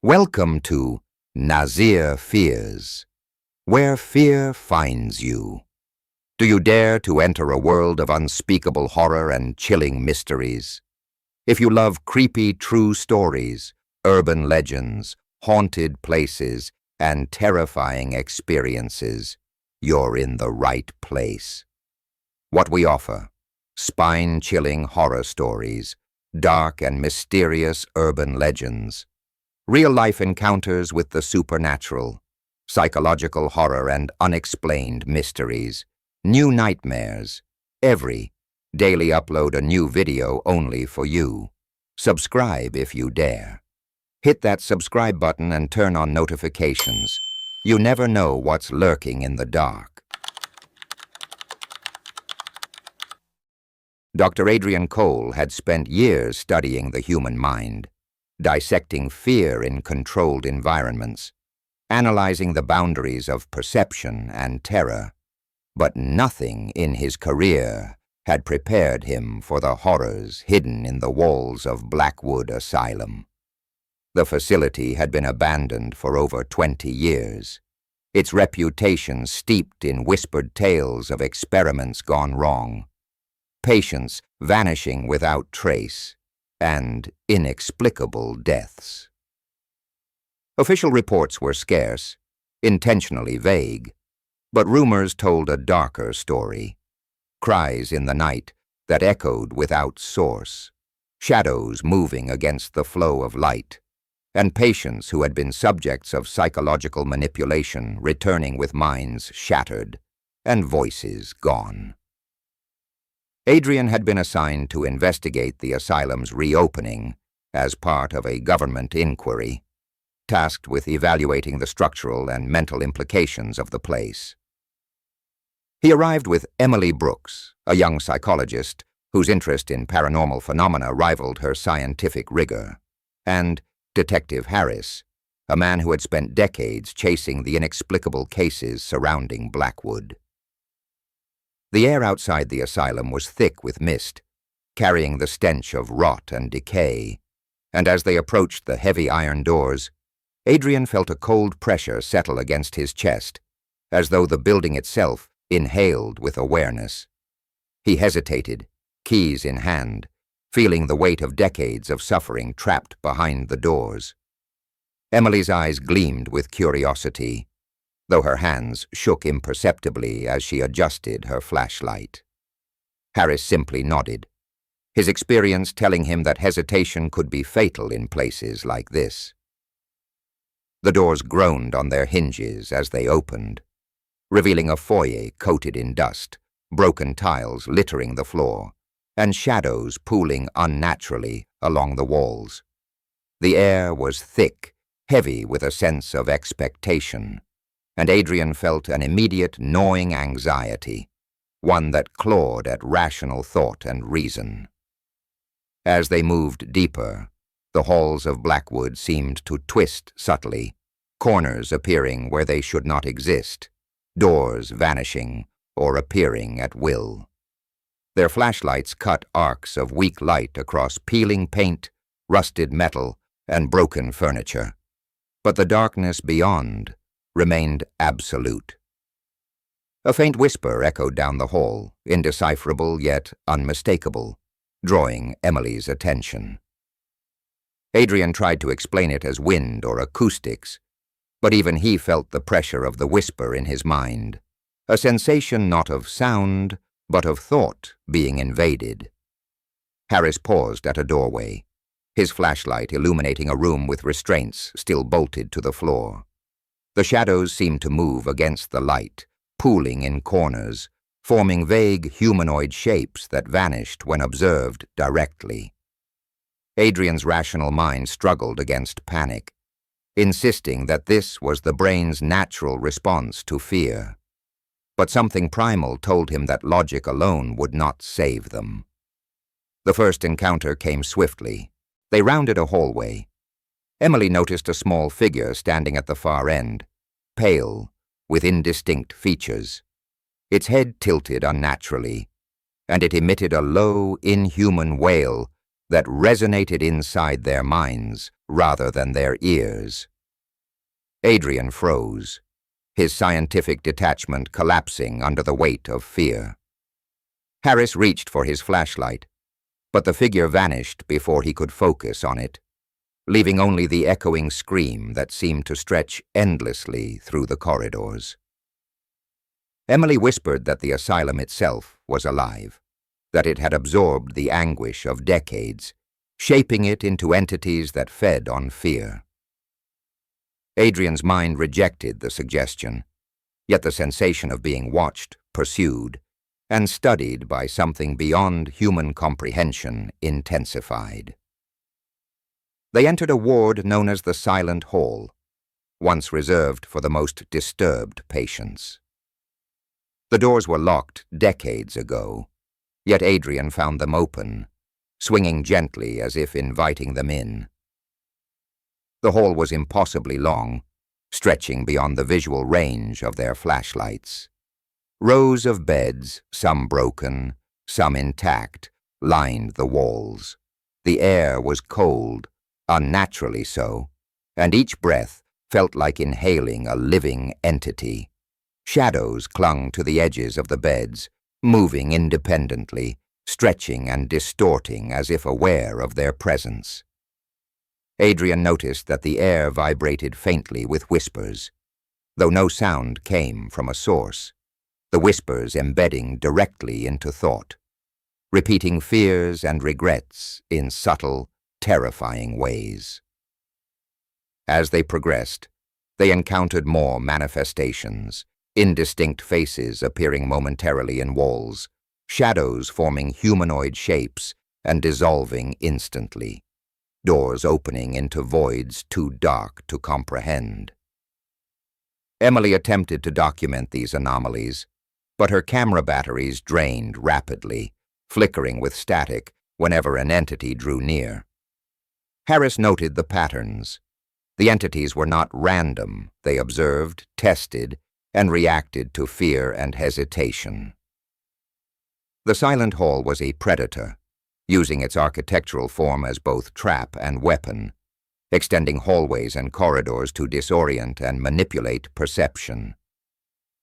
Welcome to Nazir Fears, where fear finds you. Do you dare to enter a world of unspeakable horror and chilling mysteries? If you love creepy true stories, urban legends, haunted places, and terrifying experiences, you're in the right place. What we offer: spine-chilling horror stories, dark and mysterious urban legends, real-life encounters with the supernatural, psychological horror and unexplained mysteries, new nightmares. Every daily upload a new video only for you. Subscribe if you dare. Hit that subscribe button and turn on notifications. You never know what's lurking in the dark. Dr. Adrian Cole had spent years studying the human mind, dissecting fear in controlled environments, analyzing the boundaries of perception and terror. But nothing in his career had prepared him for the horrors hidden in the walls of Blackwood Asylum. The facility had been abandoned for over 20 years, its reputation steeped in whispered tales of experiments gone wrong, patients vanishing without trace, and inexplicable deaths. Official reports were scarce, intentionally vague, but rumors told a darker story. Cries in the night that echoed without source, shadows moving against the flow of light, and patients who had been subjects of psychological manipulation returning with minds shattered and voices gone. Adrian had been assigned to investigate the asylum's reopening as part of a government inquiry, tasked with evaluating the structural and mental implications of the place. He arrived with Emily Brooks, a young psychologist whose interest in paranormal phenomena rivaled her scientific rigor, and Detective Harris, a man who had spent decades chasing the inexplicable cases surrounding Blackwood. The air outside the asylum was thick with mist, carrying the stench of rot and decay, and as they approached the heavy iron doors, Adrian felt a cold pressure settle against his chest, as though the building itself inhaled with awareness. He hesitated, keys in hand, feeling the weight of decades of suffering trapped behind the doors. Emily's eyes gleamed with curiosity, though her hands shook imperceptibly as she adjusted her flashlight. Harris simply nodded, his experience telling him that hesitation could be fatal in places like this. The doors groaned on their hinges as they opened, revealing a foyer coated in dust, broken tiles littering the floor, and shadows pooling unnaturally along the walls. The air was thick, heavy with a sense of expectation, and Adrian felt an immediate gnawing anxiety, one that clawed at rational thought and reason. As they moved deeper, the halls of Blackwood seemed to twist subtly, corners appearing where they should not exist, doors vanishing or appearing at will. Their flashlights cut arcs of weak light across peeling paint, rusted metal, and broken furniture, but the darkness beyond remained absolute. A faint whisper echoed down the hall, indecipherable yet unmistakable, drawing Emily's attention. Adrian tried to explain it as wind or acoustics, but even he felt the pressure of the whisper in his mind, a sensation not of sound, but of thought being invaded. Harris paused at a doorway, his flashlight illuminating a room with restraints still bolted to the floor. The shadows seemed to move against the light, pooling in corners, forming vague humanoid shapes that vanished when observed directly. Adrian's rational mind struggled against panic, insisting that this was the brain's natural response to fear. But something primal told him that logic alone would not save them. The first encounter came swiftly. They rounded a hallway. Emily noticed a small figure standing at the far end, pale, with indistinct features. Its head tilted unnaturally, and it emitted a low, inhuman wail that resonated inside their minds rather than their ears. Adrian froze, his scientific detachment collapsing under the weight of fear. Harris reached for his flashlight, but the figure vanished before he could focus on it, leaving only the echoing scream that seemed to stretch endlessly through the corridors. Emily whispered that the asylum itself was alive, that it had absorbed the anguish of decades, shaping it into entities that fed on fear. Adrian's mind rejected the suggestion, yet the sensation of being watched, pursued, and studied by something beyond human comprehension intensified. They entered a ward known as the Silent Hall, once reserved for the most disturbed patients. The doors were locked decades ago, yet Adrian found them open, swinging gently as if inviting them in. The hall was impossibly long, stretching beyond the visual range of their flashlights. Rows of beds, some broken, some intact, lined the walls. The air was cold, unnaturally so, and each breath felt like inhaling a living entity. Shadows clung to the edges of the beds, moving independently, stretching and distorting as if aware of their presence. Adrian noticed that the air vibrated faintly with whispers, though no sound came from a source, the whispers embedding directly into thought, repeating fears and regrets in subtle, terrifying ways. As they progressed, they encountered more manifestations, indistinct faces appearing momentarily in walls, shadows forming humanoid shapes and dissolving instantly, doors opening into voids too dark to comprehend. Emily attempted to document these anomalies, but her camera batteries drained rapidly, flickering with static whenever an entity drew near. Harris noted the patterns. The entities were not random. They observed, tested, and reacted to fear and hesitation. The Silent Hall was a predator, using its architectural form as both trap and weapon, extending hallways and corridors to disorient and manipulate perception.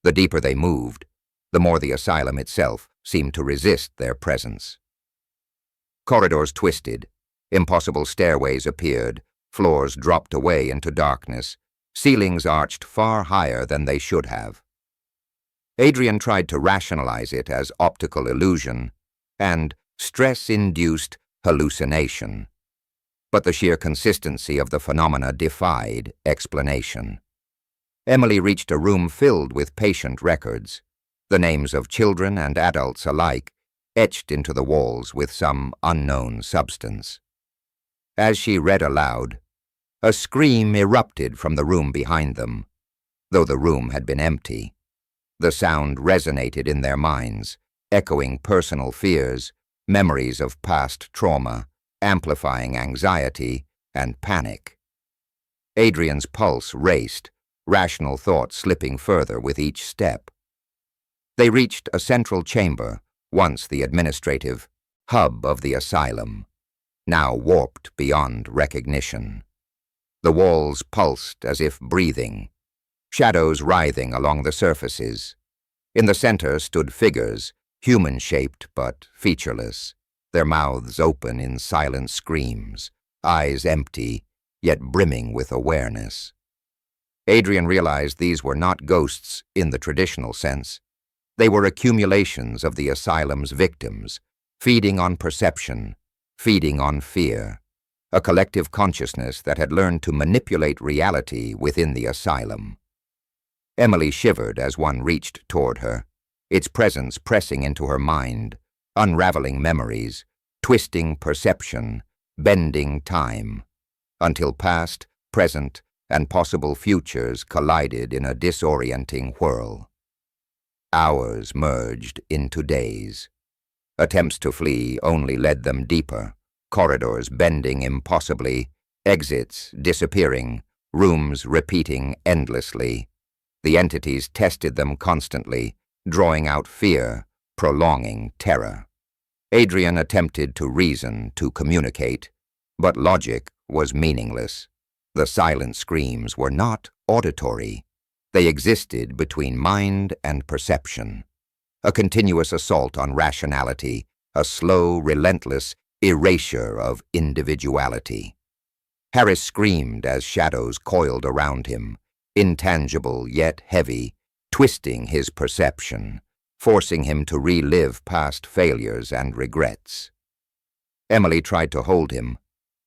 The deeper they moved, the more the asylum itself seemed to resist their presence. Corridors twisted, impossible stairways appeared, floors dropped away into darkness, ceilings arched far higher than they should have. Adrian tried to rationalize it as optical illusion and stress-induced hallucination, but the sheer consistency of the phenomena defied explanation. Emily reached a room filled with patient records, the names of children and adults alike etched into the walls with some unknown substance. As she read aloud, a scream erupted from the room behind them, though the room had been empty. The sound resonated in their minds, echoing personal fears, memories of past trauma, amplifying anxiety and panic. Adrian's pulse raced, rational thought slipping further with each step. They reached a central chamber, once the administrative hub of the asylum, now warped beyond recognition. The walls pulsed as if breathing, shadows writhing along the surfaces. In the center stood figures, human-shaped but featureless, their mouths open in silent screams, eyes empty, yet brimming with awareness. Adrian realized these were not ghosts in the traditional sense. They were accumulations of the asylum's victims, feeding on perception, feeding on fear, a collective consciousness that had learned to manipulate reality within the asylum. Emily shivered as one reached toward her, its presence pressing into her mind, unraveling memories, twisting perception, bending time, until past, present, and possible futures collided in a disorienting whirl. Hours merged into days. Attempts to flee only led them deeper, corridors bending impossibly, exits disappearing, rooms repeating endlessly. The entities tested them constantly, drawing out fear, prolonging terror. Adrian attempted to reason, to communicate, but logic was meaningless. The silent screams were not auditory. They existed between mind and perception. A continuous assault on rationality, a slow, relentless erasure of individuality. Harris screamed as shadows coiled around him, intangible yet heavy, twisting his perception, forcing him to relive past failures and regrets. Emily tried to hold him,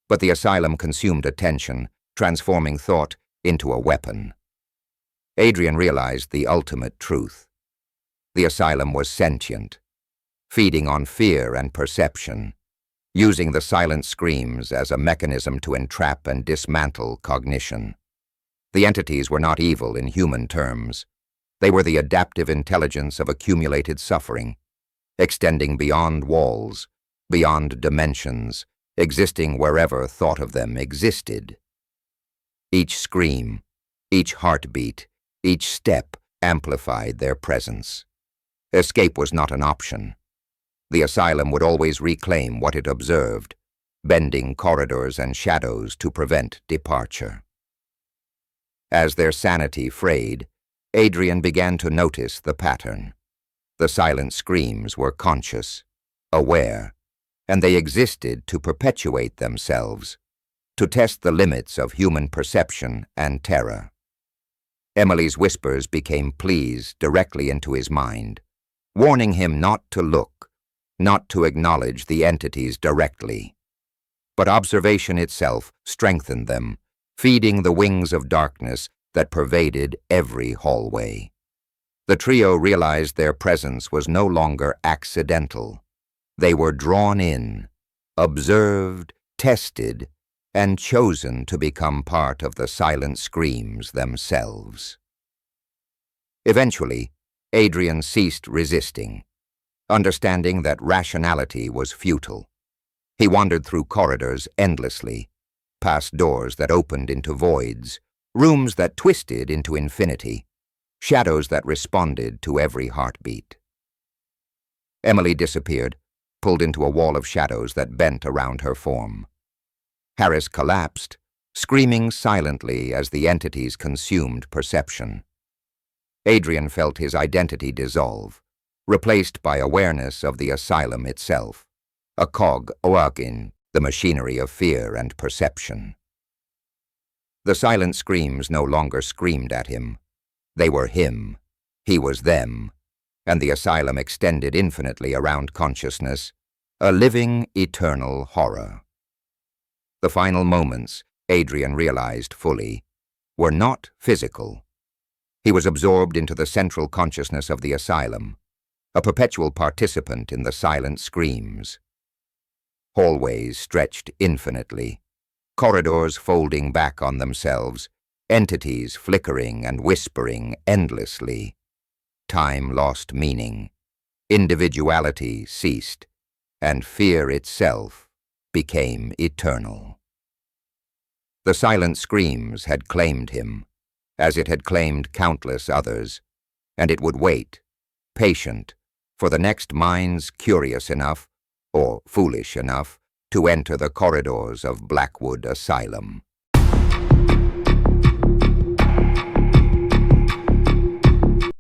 but the asylum consumed attention, transforming thought into a weapon. Adrian realized the ultimate truth. The asylum was sentient, feeding on fear and perception, using the silent screams as a mechanism to entrap and dismantle cognition. The entities were not evil in human terms. They were the adaptive intelligence of accumulated suffering, extending beyond walls, beyond dimensions, existing wherever thought of them existed. Each scream, each heartbeat, each step amplified their presence. Escape was not an option. The asylum would always reclaim what it observed, bending corridors and shadows to prevent departure. As their sanity frayed, Adrian began to notice the pattern. The silent screams were conscious, aware, and they existed to perpetuate themselves, to test the limits of human perception and terror. Emily's whispers became pleas directly into his mind, warning him not to look, not to acknowledge the entities directly. But observation itself strengthened them, feeding the wings of darkness that pervaded every hallway. The trio realized their presence was no longer accidental. They were drawn in, observed, tested, and chosen to become part of the silent screams themselves. Eventually, Adrian ceased resisting, understanding that rationality was futile. He wandered through corridors endlessly, past doors that opened into voids, rooms that twisted into infinity, shadows that responded to every heartbeat. Emily disappeared, pulled into a wall of shadows that bent around her form. Harris collapsed, screaming silently as the entities consumed perception. Adrian felt his identity dissolve, replaced by awareness of the asylum itself, a cog in the machinery of fear and perception. The silent screams no longer screamed at him. They were him, he was them, and the asylum extended infinitely around consciousness, a living, eternal horror. The final moments, Adrian realized fully, were not physical. He was absorbed into the central consciousness of the asylum, a perpetual participant in the silent screams. Hallways stretched infinitely, corridors folding back on themselves, entities flickering and whispering endlessly. Time lost meaning, individuality ceased, and fear itself became eternal. The silent screams had claimed him, as it had claimed countless others, and it would wait, patient, for the next minds curious enough, or foolish enough, to enter the corridors of Blackwood Asylum.